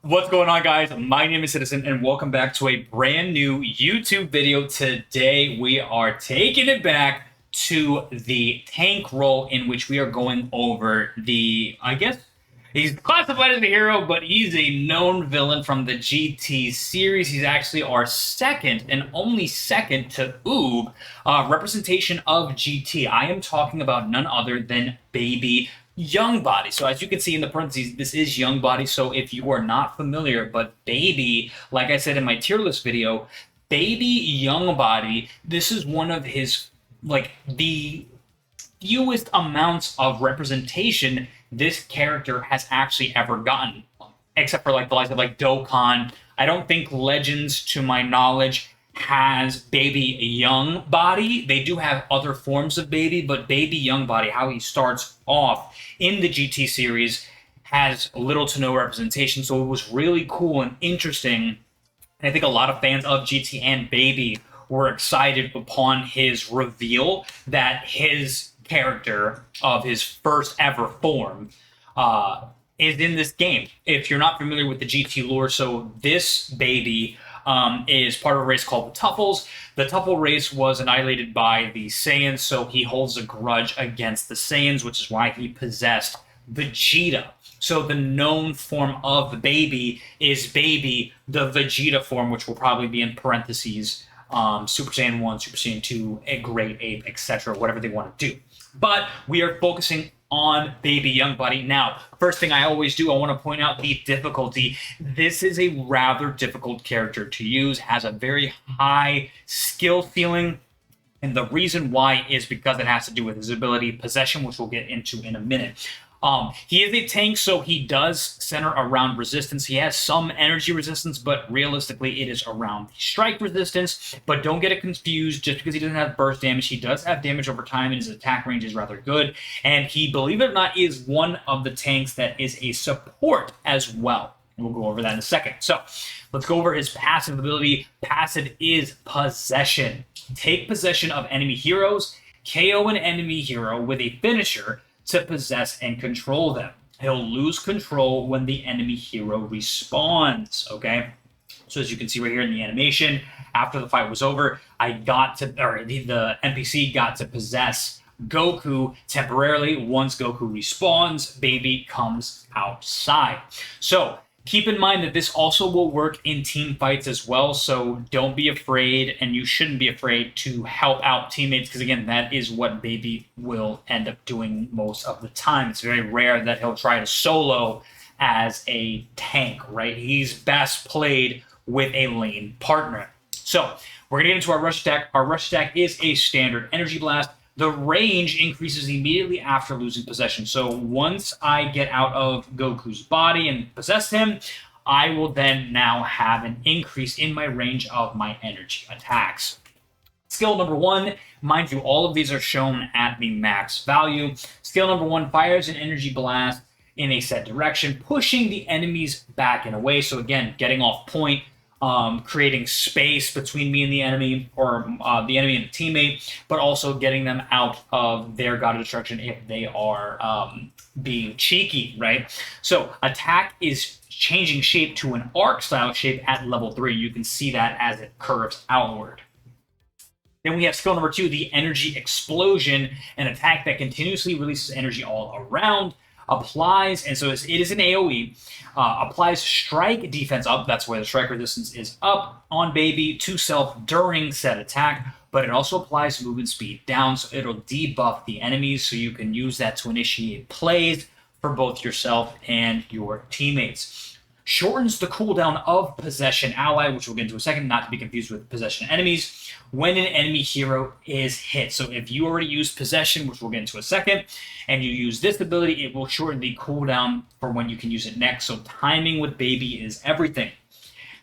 What's going on, guys? My name is Citizen, and welcome back to a brand new YouTube video. Today, we are taking it back to the tank role in which we are going over I guess, he's classified as a hero, but he's a known villain from the GT series. He's actually our second and only second to Oob representation of GT. I am talking about none other than Baby Young Body. So as you can see in the parentheses, this is Young Body. So if you are not familiar, but Baby, like I said in my tier list video, Baby Young Body, this is one of his, like, the fewest amounts of representation this character has actually ever gotten, except for like the likes of like Dokkan. I don't think Legends, to my knowledge, has Baby Young Body. They do have other forms of Baby, but Baby Young Body, how he starts off in the GT series, has little to no representation. So it was really cool and interesting. And I think a lot of fans of GT and Baby were excited upon his reveal that his character of his first ever form is in this game. If you're not familiar with the GT lore, so this Baby is part of a race called the Tuffles. The Tuffle race was annihilated by the Saiyans, so he holds a grudge against the Saiyans, which is why he possessed Vegeta. So the known form of the Baby is Baby, the Vegeta form, which will probably be in parentheses, Super Saiyan 1, Super Saiyan 2, a Great Ape, etc., whatever they want to do. But we are focusing on Baby Young Body. Now, first thing I always do, I want to point out the difficulty. This is a rather difficult character to use, has a very high skill ceiling, and the reason why is because it has to do with his ability Possession, which we'll get into in a minute. He is a tank, so he does center around resistance. He has some energy resistance, but realistically, it is around strike resistance. But don't get it confused. Just because he doesn't have burst damage, he does have damage over time, and his attack range is rather good. And he, believe it or not, is one of the tanks that is a support as well. And we'll go over that in a second. So let's go over his passive ability. Passive is Possession. Take possession of enemy heroes, KO an enemy hero with a finisher to possess and control them. He'll lose control when the enemy hero respawns, okay? So as you can see right here in the animation, after the fight was over, the NPC got to possess Goku temporarily. Once Goku respawns, Baby comes outside. So keep in mind that this also will work in team fights as well, so don't be afraid, and you shouldn't be afraid to help out teammates, because again, that is what Baby will end up doing most of the time. It's very rare that he'll try to solo as a tank, right? He's best played with a lane partner. So we're gonna get into our rush attack. Our rush attack is a standard energy blast. The range increases immediately after losing possession. So once I get out of Goku's body and possess him, I will then now have an increase in my range of my energy attacks. Skill number 1, mind you, all of these are shown at the max value. Skill number 1 fires an energy blast in a set direction, pushing the enemies back and away. So again, getting off point, creating space between me and the enemy, or the enemy and the teammate, but also getting them out of their God of Destruction if they are being cheeky, right? So attack is changing shape to an arc style shape at level 3. You can see that as it curves outward. Then we have skill number 2, the Energy Explosion, an attack that continuously releases energy all around. Applies, and so it is an AoE, applies strike defense up, that's where the strike resistance is up on Baby, to self during said attack, but it also applies movement speed down, so it'll debuff the enemies, so you can use that to initiate plays for both yourself and your teammates. Shortens the cooldown of Possession Ally, which we'll get into in a second, not to be confused with Possession Enemies, when an enemy hero is hit. So if you already used Possession, which we'll get into in a second, and you use this ability, it will shorten the cooldown for when you can use it next. So timing with Baby is everything.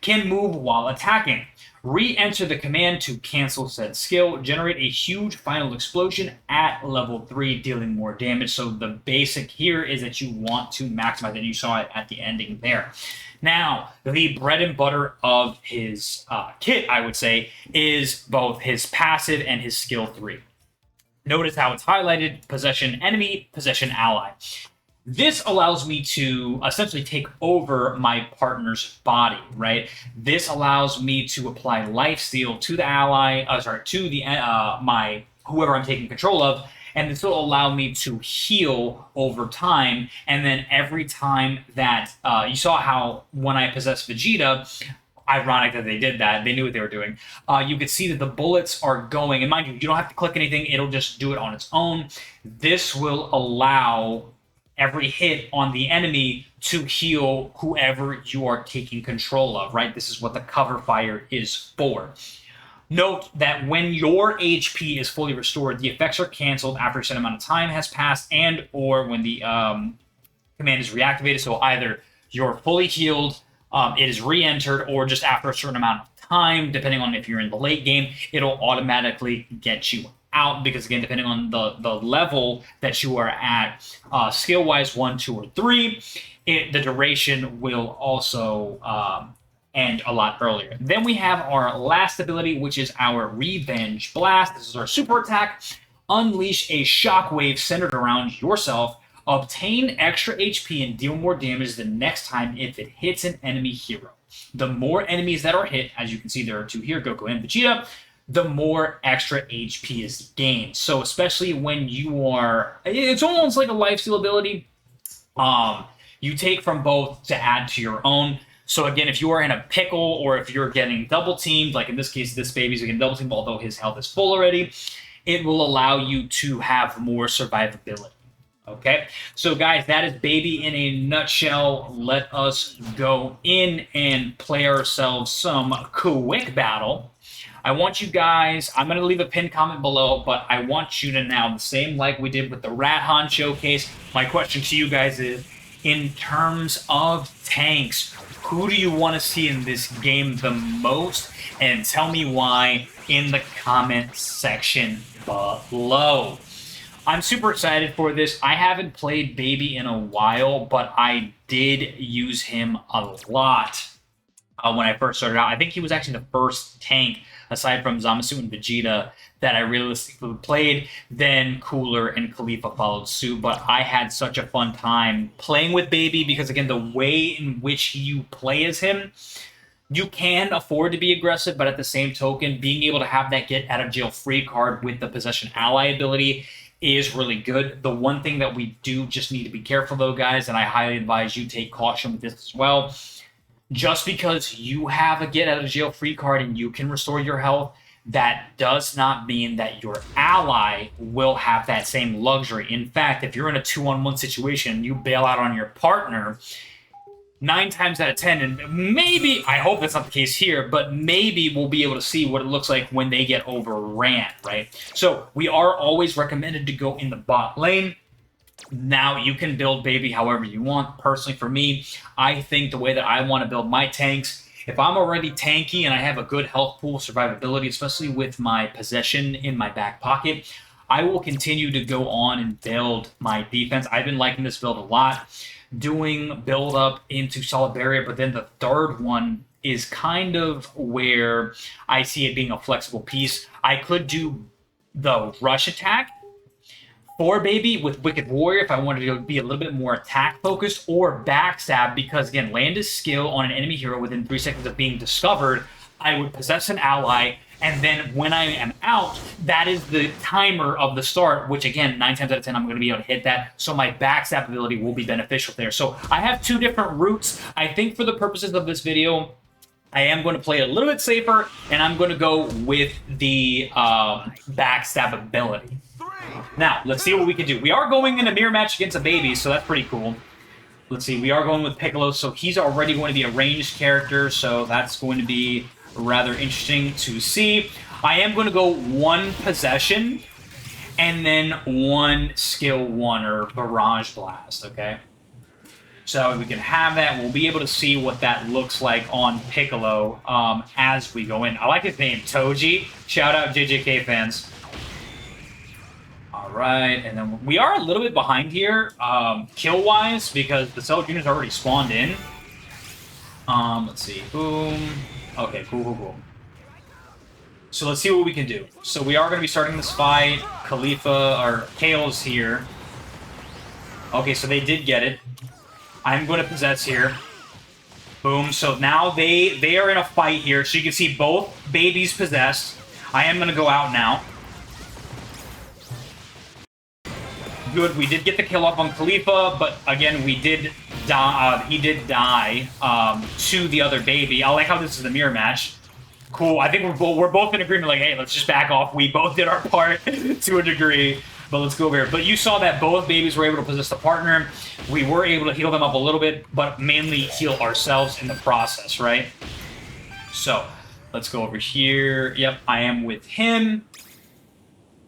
Can move while attacking. Re-enter the command to cancel said skill. Generate a huge final explosion at level 3, dealing more damage. So the basic here is that you want to maximize it. You saw it at the ending there. Now, the bread and butter of his kit, I would say, is both his passive and his skill 3. Notice how it's highlighted: Possession Enemy, Possession Ally. This allows me to essentially take over my partner's body, right? This allows me to apply lifesteal to the ally, to the my whoever I'm taking control of, and this will allow me to heal over time. And then every time that you saw how when I possessed Vegeta, ironic that they did that. They knew what they were doing. You could see that the bullets are going, and mind you, you don't have to click anything. It'll just do it on its own. This will allow every hit on the enemy to heal whoever you are taking control of, right? This is what the cover fire is for. Note that when your HP is fully restored, the effects are canceled after a certain amount of time has passed and or when the command is reactivated. So either you're fully healed, it is re-entered, or just after a certain amount of time, depending on if you're in the late game, it'll automatically get you out, because again, depending on the level that you are at, skill-wise 1, 2, or 3, the duration will also end a lot earlier. Then we have our last ability, which is our Revenge Blast. This is our super attack. Unleash a shockwave centered around yourself. Obtain extra HP and deal more damage the next time if it hits an enemy hero. The more enemies that are hit, as you can see there are 2 here, Goku and Vegeta, the more extra HP is gained. So especially when you are, it's almost like a lifesteal ability. You take from both to add to your own. So again, if you are in a pickle or if you're getting double teamed, like in this case, this baby's getting double teamed, although his health is full already, it will allow you to have more survivability. Okay, so guys, that is Baby in a nutshell. Let us go in and play ourselves some quick battle. I want you guys, I'm going to leave a pinned comment below, but I want you to now, the same like we did with the Rathan showcase, my question to you guys is, in terms of tanks, who do you want to see in this game the most? And tell me why in the comment section below. I'm super excited for this. I haven't played Baby in a while, but I did use him a lot when I first started out. I think he was actually the first tank, aside from Zamasu and Vegeta, that I realistically played. Then Cooler and Khalifa followed suit, but I had such a fun time playing with Baby because, again, the way in which you play as him, you can afford to be aggressive, but at the same token, being able to have that get out of jail free card with the Possession Ally ability is really good. The one thing that we do just need to be careful though, guys, and I highly advise you take caution with this as well. Just because you have a get out of jail free card and you can restore your health, that does not mean that your ally will have that same luxury. In fact, if you're in a 2-on-1 situation and you bail out on your partner, 9 times out of 10, and maybe, I hope that's not the case here, but maybe we'll be able to see what it looks like when they get overran, right? So we are always recommended to go in the bot lane. Now, you can build Baby however you want. Personally, for me, I think the way that I want to build my tanks, if I'm already tanky and I have a good health pool, survivability, especially with my possession in my back pocket, I will continue to go on and build my defense. I've been liking this build a lot, doing build up into Solid Barrier, but then the third one is kind of where I see it being a flexible piece. I could do the rush attack for Baby with Wicked Warrior if I wanted to be a little bit more attack focused, or backstab, because again, land is skill on an enemy hero within 3 seconds of being discovered. I would possess an ally, and then when I am out, that is the timer of the start, which again, 9 times out of 10, I'm going to be able to hit that. So my backstab ability will be beneficial there. So I have 2 different routes. I think for the purposes of this video, I am going to play a little bit safer, and I'm going to go with the backstab ability. Now, let's see what we can do. We are going in a mirror match against a Baby, so that's pretty cool. Let's see, we are going with Piccolo, so he's already going to be a ranged character, so that's going to be rather interesting to see. I am going to go 1 possession, and then 1 skill 1, or Barrage Blast, okay? So we can have that. We'll be able to see what that looks like on Piccolo as we go in. I like his name, Toji. Shout out JJK fans. All right, and then we are a little bit behind here, kill-wise, because the Cell Junior's already spawned in. Let's see, boom. Okay, cool. So let's see what we can do. So we are going to be starting this fight. Khalifa, or Kale's here. Okay, so they did get it. I'm going to possess here. Boom. So now they are in a fight here. So you can see both babies possessed. I am going to go out now. Good. We did get the kill off on Khalifa, but again, we did die. He did die to the other baby. I like how this is a mirror match. Cool. I think we're both in agreement. Like, hey, let's just back off. We both did our part to a degree, but let's go over here. But you saw that both babies were able to possess the partner. We were able to heal them up a little bit, but mainly heal ourselves in the process, right? So let's go over here. Yep, I am with him.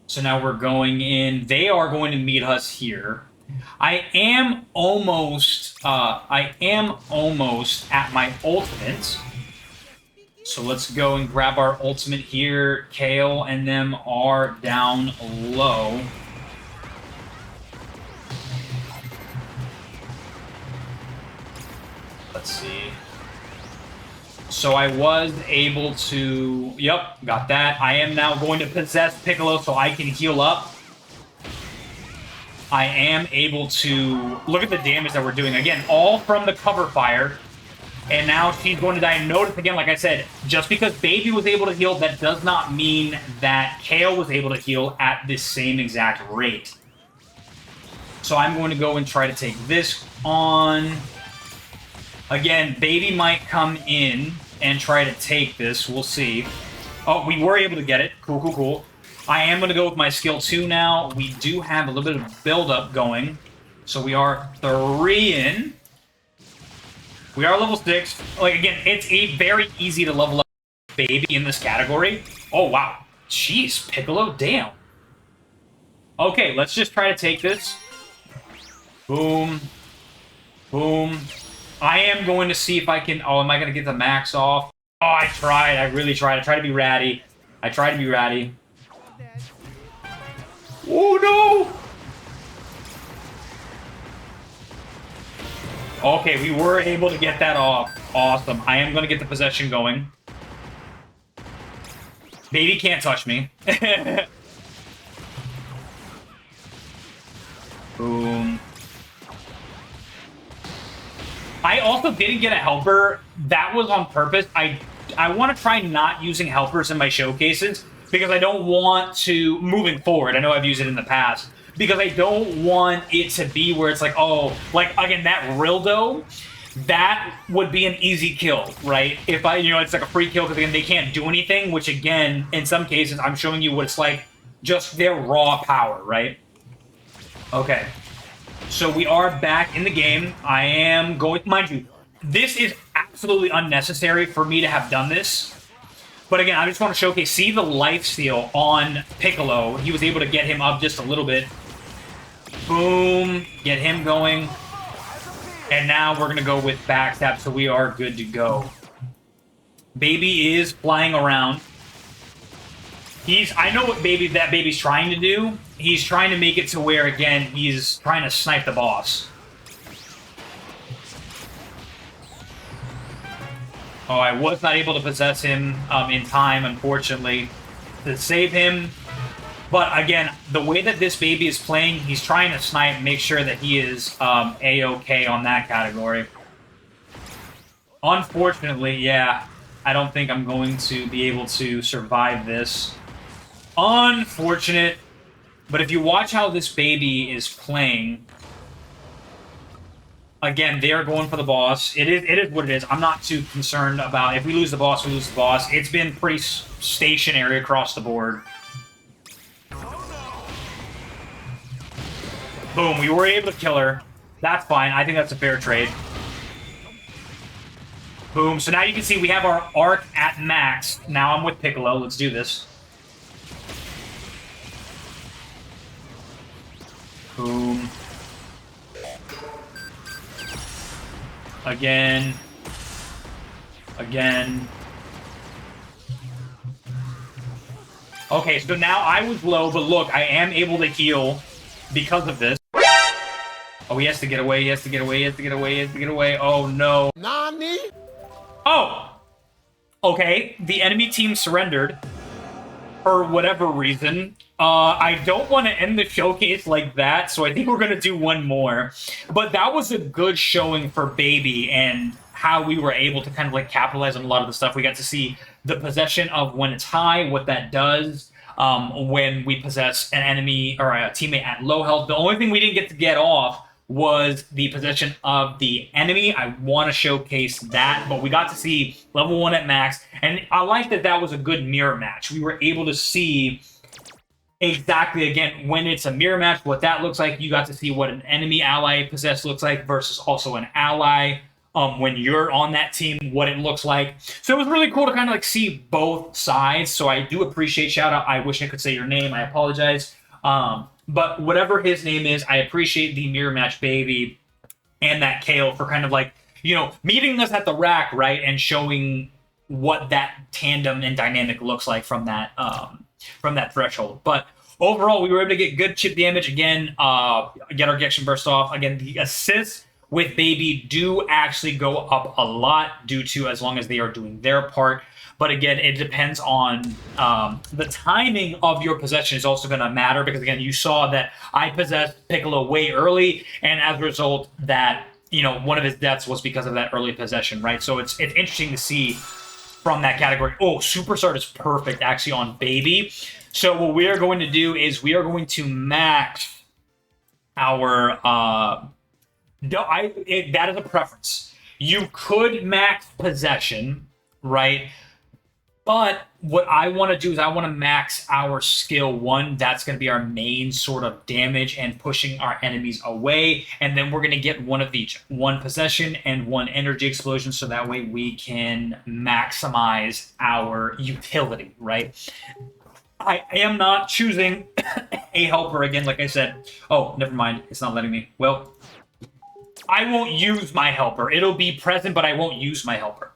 So now we're going in. They are going to meet us here. I am almost at my ultimate. So let's go and grab our ultimate here. Kale and them are down low. Let's see. So I was able to... Yep, got that. I am now going to possess Piccolo so I can heal up. I am able to... Look at the damage that we're doing. Again, all from the cover fire. And now she's going to die. Notice, again, like I said, just because Baby was able to heal, that does not mean that Kale was able to heal at the same exact rate. So I'm going to go and try to take this on. Again, Baby might come in and try to take this. We'll see. Oh, we were able to get it. Cool, cool, cool. I am going to go with my skill 2 now. We do have a little bit of build-up going. So we are 3 in. We are level 6. Like, again, it's very easy to level up Baby in this category. Oh, wow. Jeez, Piccolo, damn. Okay, let's just try to take this. Boom. Boom. I am going to see if I can... Oh, am I going to get the max off? Oh, I tried. I really tried. I tried to be ratty. Oh, no! Okay, we were able to get that off. Awesome. I am going to get the possession going. Baby can't touch me. Boom. I also didn't get a helper. That was on purpose. I want to try not using helpers in my showcases because I don't want to, moving forward, I know I've used it in the past, because I don't want it to be where it's like, oh, like, again, that Rildo, that would be an easy kill, right? If it's like a free kill because, again, they can't do anything, which, again, in some cases, I'm showing you what it's like, just their raw power, right? Okay. So we are back in the game. I am going... Mind you, this is absolutely unnecessary for me to have done this. But again, I just want to showcase... See the lifesteal on Piccolo. He was able to get him up just a little bit. Boom. Get him going. And now we're going to go with backstab, so we are good to go. Baby is flying around. I know what that baby's trying to do. He's trying to make it to where, again, he's trying to snipe the boss. Oh, I was not able to possess him in time, unfortunately, to save him. But, again, the way that this baby is playing, he's trying to snipe, make sure that he is A-okay on that category. Unfortunately, yeah, I don't think I'm going to be able to survive this. Unfortunate. But if you watch how this baby is playing, again, they are going for the boss. It is what it is. I'm not too concerned about if we lose the boss, we lose the boss. It's been pretty stationary across the board. Boom, we were able to kill her. That's fine. I think that's a fair trade. Boom. So now you can see we have our arc at max. Now I'm with Piccolo. Let's do this. Boom. Again. Again. Okay, so now I was low, but look, I am able to heal because of this. Oh, he has to get away, he has to get away, he has to get away, he has to get away. Oh, no. Nani? Oh! Okay, the enemy team surrendered for whatever reason. I don't want to end the showcase like that, so I think we're gonna do one more. But that was a good showing for Baby and how we were able to kind of like capitalize on a lot of the stuff. We got to see the possession of when it's high, what that does. When we possess an enemy or a teammate at low health. The only thing we didn't get to get off was the possession of the enemy. I want to showcase that, but we got to see level 1 at max, and I like that that was a good mirror match. We were able to see exactly, again, when it's a mirror match, what that looks like. You got to see what an enemy ally possessed looks like versus also an ally. When you're on that team, what it looks like. So it was really cool to kind of like see both sides. So I do appreciate, shout out, I wish I could say your name, I apologize. But whatever his name is, I appreciate the mirror match Baby and that Kale for kind of like, you know, meeting us at the rack, right? And showing what that tandem and dynamic looks like from that threshold. But overall, we were able to get good chip damage again, get our Gextion Burst off. Again, the assists with Baby do actually go up a lot due to as long as they are doing their part. But again, it depends on the timing of your possession is also going to matter because again, you saw that I possessed Piccolo way early, and as a result, that one of his deaths was because of that early possession, right? So it's interesting to see from that category. Oh, Superstar is perfect actually on Baby. So what we are going to do is we are going to max our that is a preference. You could max possession, right? But what I want to do is I want to max our skill 1. That's going to be our main sort of damage and pushing our enemies away. And then we're going to get one of each. 1 possession and 1 energy explosion. So that way we can maximize our utility, right? I am not choosing a helper again, like I said. Oh, never mind. It's not letting me. Well, I won't use my helper. It'll be present, but I won't use my helper.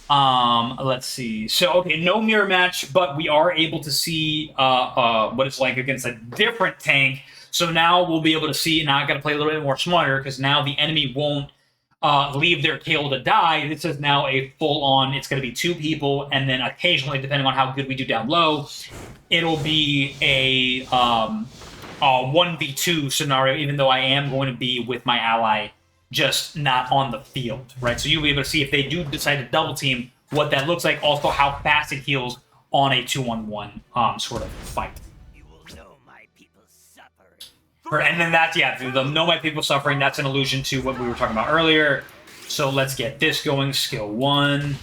Let's see. So, okay, no mirror match, but we are able to see what it's like against a different tank. So now we'll be able to see, and I got to play a little bit more smarter because now the enemy won't leave their Kale to die. This is now a full-on, it's going to be 2 people, and then occasionally, depending on how good we do down low, it'll be a 1v2 scenario, even though I am going to be with my ally, just not on the field, right? So you'll be able to see if they do decide to double team, what that looks like, also how fast it heals on a 2-on-1 sort of fight. You will know my people suffering. And then that's, yeah, the know my people suffering, that's an allusion to what we were talking about earlier. So let's get this going, skill 1.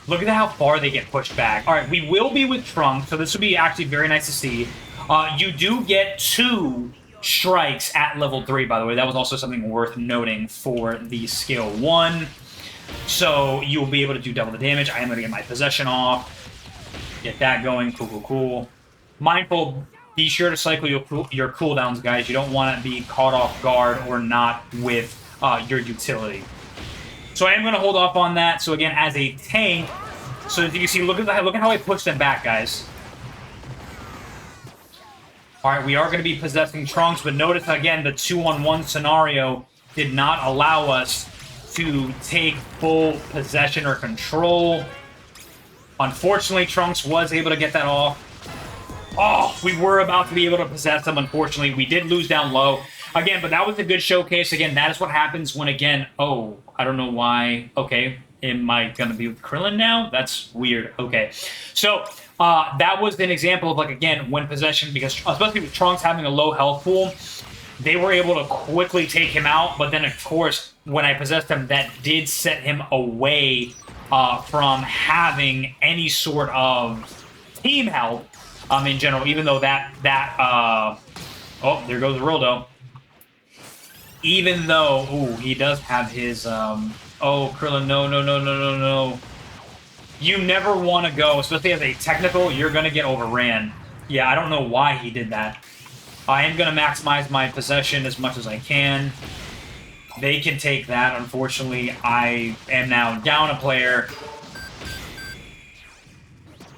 Look at how far they get pushed back. All right, we will be with Trunks, so this will be actually very nice to see. You do get 2 strikes at level 3, by the way. That was also something worth noting for the skill 1. So you will be able to do double the damage. I am going to get my possession off. Get that going. Cool, cool, cool. Mindful, be sure to cycle your cooldowns, guys. You don't want to be caught off guard or not with your utility. So I am going to hold off on that. So again, as a tank, so as you can see, look at how I pushed them back, guys. Alright, we are going to be possessing Trunks, but notice again the 2-on-1 scenario did not allow us to take full possession or control. Unfortunately, Trunks was able to get that off. Oh, we were about to be able to possess him. Unfortunately, we did lose down low. Again, but that was a good showcase. Again, that is what happens when, again, oh, I don't know why. Okay, am I going to be with Krillin now? That's weird. Okay, so that was an example of, like, again, when possession, because especially with Trunks having a low health pool, they were able to quickly take him out. But then, of course, when I possessed him, that did set him away from having any sort of team help in general, even though oh, there goes Rildo. Even though, ooh, he does have his, oh, Krillin, no. You never want to go, especially as a technical, you're going to get overran. Yeah, I don't know why he did that. I am going to maximize my possession as much as I can. They can take that. Unfortunately, I am now down a player.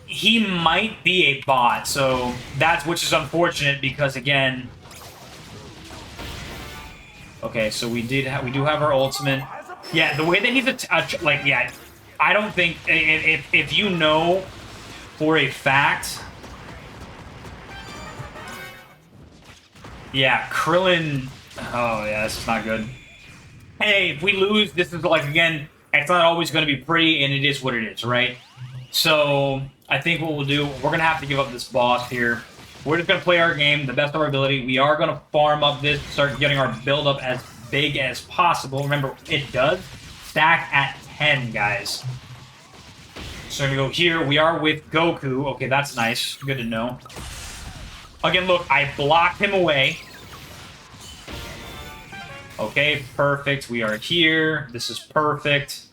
He might be a bot, so which is unfortunate because, again... Okay, so we do have our ultimate. Yeah, the way that he's like, yeah, I don't think if you know for a fact Yeah, Krillin. Oh, yeah, this is not good. Hey, if we lose, this is like, again, it's not always going to be pretty, and it is what it is, right? So, I think what we'll do, we're going to have to give up this boss here. We're just going to play our game, the best of our ability. We are going to farm up this, start getting our build up as big as possible. Remember, it does stack at 10, guys. So we're going to go here. We are with Goku. Okay, that's nice. Good to know. Again, look, I blocked him away. Okay, perfect. We are here. This is perfect.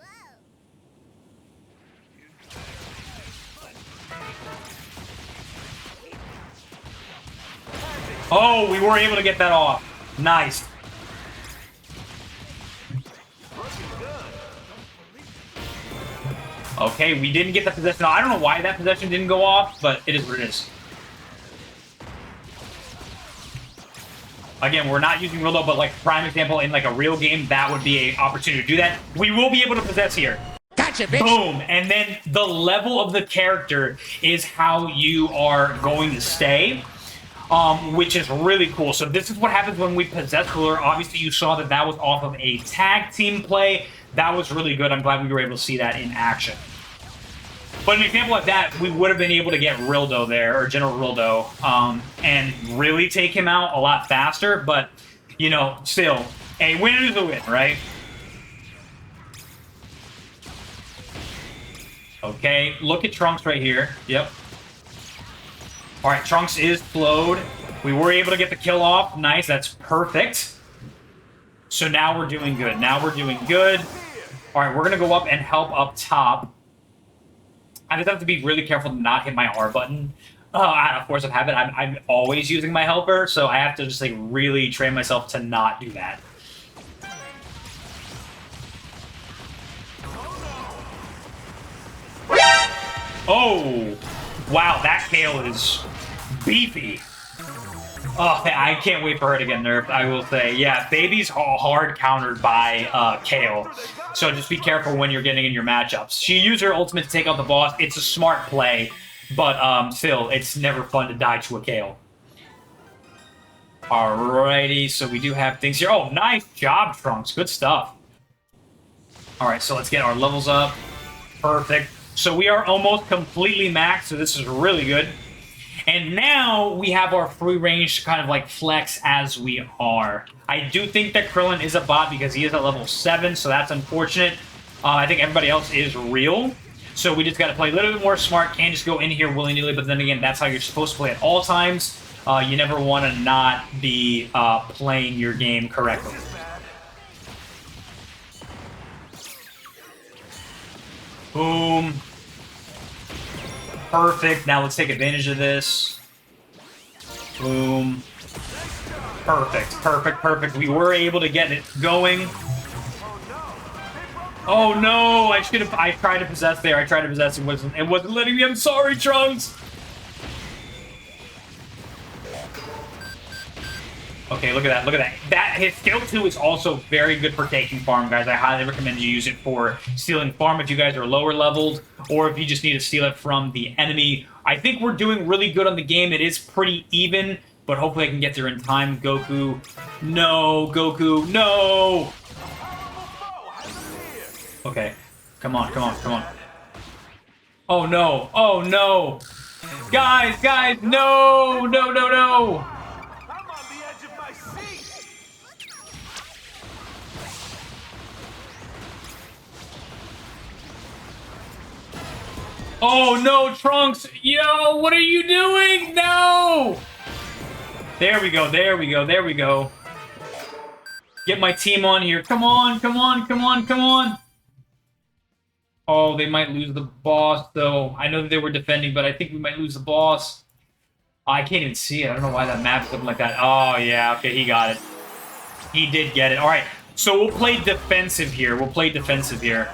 Oh, we were able to get that off. Nice. Okay, we didn't get the possession. Now, I don't know why that possession didn't go off, but it is what it is. Again, we're not using Rildo, but like prime example, in like a real game, that would be an opportunity to do that. We will be able to possess here. Gotcha, bitch. Boom. And then the level of the character is how you are going to stay, which is really cool. So this is what happens when we possess Cooler. Obviously, you saw that that was off of a tag team play. That was really good. I'm glad we were able to see that in action. But an example like that, we would have been able to get Rildo there, or General Rildo, and really take him out a lot faster. But, you know, still, a win is a win, right? Okay, look at Trunks right here. Yep. All right, Trunks is flowed. We were able to get the kill off. Nice, that's perfect. So now we're doing good. Now we're doing good. All right, we're going to go up and help up top. I just have to be really careful to not hit my R button. Out of force of habit, I'm always using my helper, so I have to just like really train myself to not do that. Oh, wow, that Kale is beefy. Oh, I can't wait for her to get nerfed, I will say. Yeah, Baby's hard countered by Kale. So just be careful when you're getting in your matchups. She used her ultimate to take out the boss. It's a smart play, but still, it's never fun to die to a Kale. Alrighty, so we do have things here. Oh, nice job, Trunks. Good stuff. Alright, so let's get our levels up. Perfect. So we are almost completely maxed, so this is really good. And now we have our free range to kind of like flex as we are. I do think that Krillin is a bot because he is at level 7, so that's unfortunate. I think everybody else is real. So we just got to play a little bit more smart. Can't just go in here willy-nilly, but then again, that's how you're supposed to play at all times. You never want to not be playing your game correctly. Boom. Perfect. Now let's take advantage of this. Boom. Perfect. Perfect. Perfect. We were able to get it going. Oh no! I should have. I tried to possess there. I tried to possess. It wasn't letting me. I'm sorry, Trunks. Okay, look at that. Look at that. That his skill 2 is also very good for taking farm, guys. I highly recommend you use it for stealing farm if you guys are lower leveled, or if you just need to steal it from the enemy. I think we're doing really good on the game. It is pretty even, but hopefully I can get there in time. Goku. No, Goku. No! Okay. Come on, come on, come on. Oh no. Oh no. Guys, guys, no! No, no, no! Oh no, Trunks! Yo, what are you doing? No! There we go, there we go, there we go. Get my team on here. Come on, come on, come on, come on! Oh, they might lose the boss, though. I know that they were defending, but I think we might lose the boss. I can't even see it. I don't know why that map is looking like that. Oh, yeah, okay, he got it. He did get it. All right, so we'll play defensive here. We'll play defensive here.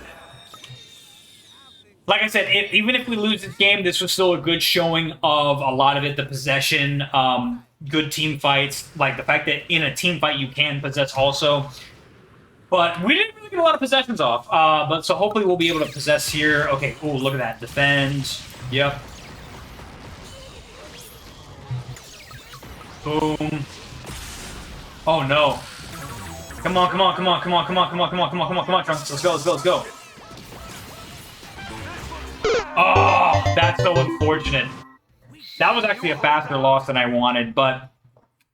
Like I said, even if we lose this game, this was still a good showing of a lot of it. The possession, good team fights, like the fact that in a team fight you can possess also. But we didn't really get a lot of possessions off. But so hopefully we'll be able to possess here. Okay, cool. Look at that. Defend. Yep. Boom. Oh no. Come on, come on, come on, come on, come on, come on, come on, come on, come on, come on, Trunks. Let's go, let's go, let's go. Oh, that's so unfortunate. That was actually a faster loss than I wanted, but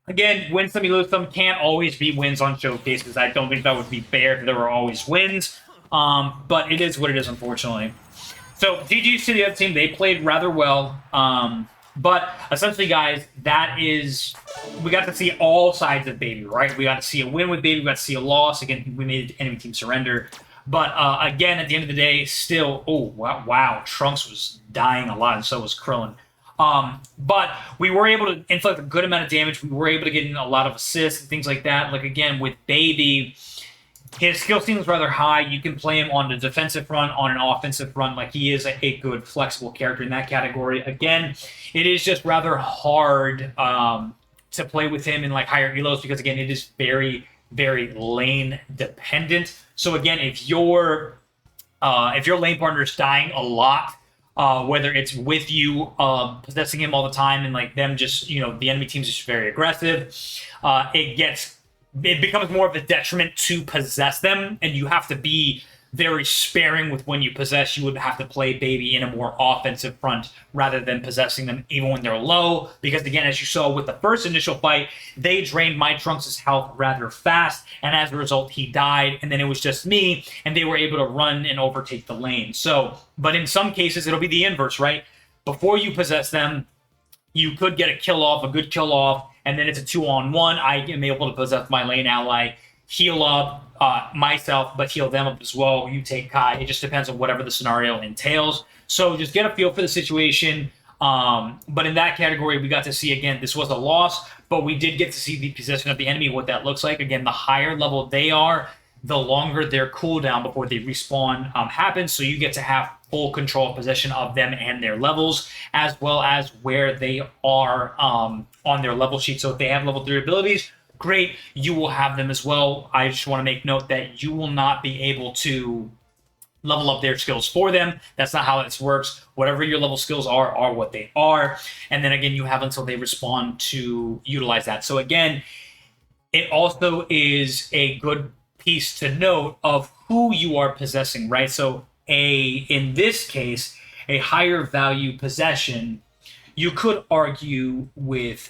again, win some, you lose some. Can't always be wins on showcases. I don't think that would be fair if there were always wins. But it is what it is, unfortunately. So GG's to the other team. They played rather well. But essentially, guys, that is... We got to see all sides of Baby, right? We got to see a win with Baby. We got to see a loss. Again, we made the enemy team surrender. But again, at the end of the day, still... Oh, wow. Trunks was dying a lot, and so was Krillin. But we were able to inflict a good amount of damage. We were able to get in a lot of assists and things like that. Like, again, with Baby... His skill ceiling is rather high. You can play him on the defensive front, on an offensive front. Like, he is a good, flexible character in that category. Again, it is just rather hard to play with him in, like, higher elos because, again, it is very, very lane dependent. So, again, if your lane partner is dying a lot, whether it's with you possessing him all the time and, like, them just, the enemy team's just very aggressive, it becomes more of a detriment to possess them, and you have to be very sparing with when you possess. You would have to play Baby in a more offensive front rather than possessing them even when they're low, because again, as you saw with the first initial fight, they drained my Trunks' health rather fast, and as a result, he died, and then it was just me, and they were able to run and overtake the lane. So, but in some cases, it'll be the inverse, right? Before you possess them, you could get a kill off, a good kill off, and then it's a 2-on-1. I am able to possess my lane ally, heal up myself, but heal them up as well. You take Kai. It just depends on whatever the scenario entails. So just get a feel for the situation. But in that category, we got to see, again, this was a loss, but we did get to see the possession of the enemy, what that looks like. Again, the higher level they are, the longer their cooldown before they respawn happens. So you get to have full control possession of them and their levels, as well as where they are on their level sheet. So if they have level 3 abilities, great, you will have them as well. I just want to make note that you will not be able to level up their skills for them. That's not how this works. Whatever your level skills are what they are. And then again, you have until they respawn to utilize that. So again, it also is a good piece to note of who you are possessing, right? So in this case, a higher value possession, you could argue with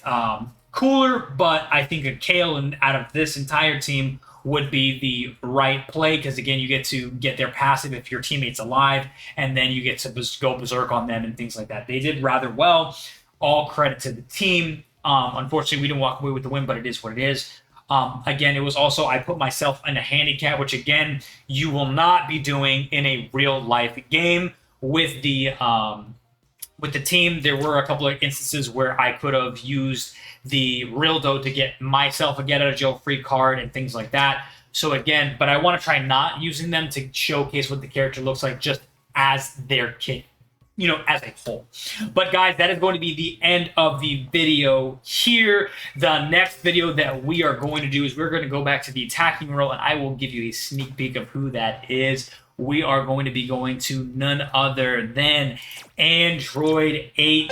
Cooler, but I think a Kale out of this entire team would be the right play, because again, you get to get their passive if your teammate's alive, and then you get to go berserk on them and things like that. They did rather well. All credit to the team. Unfortunately, we didn't walk away with the win, but it is what it is. Again, it was also, I put myself in a handicap, which again, you will not be doing in a real life game with the team. There were a couple of instances where I could have used the Rildo to get myself a get out of jail free card and things like that. So again, but I want to try not using them to showcase what the character looks like just as their kit, as a whole. But guys, that is going to be the end of the video here. The next video that we are going to do is we're going to go back to the attacking role, and I will give you a sneak peek of who that is. We are going to be going to none other than Android 18,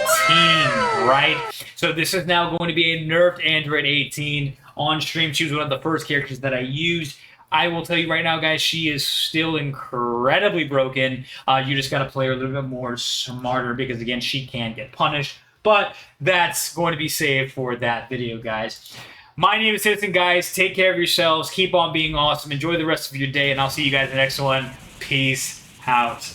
right? So this is now going to be a nerfed Android 18 on stream. She was one of the first characters that I used. I will tell you right now, guys, she is still incredibly broken. You just got to play her a little bit more smarter because, again, she can get punished. But that's going to be saved for that video, guys. My name is Citizen, guys. Take care of yourselves. Keep on being awesome. Enjoy the rest of your day, and I'll see you guys in the next one. Peace out.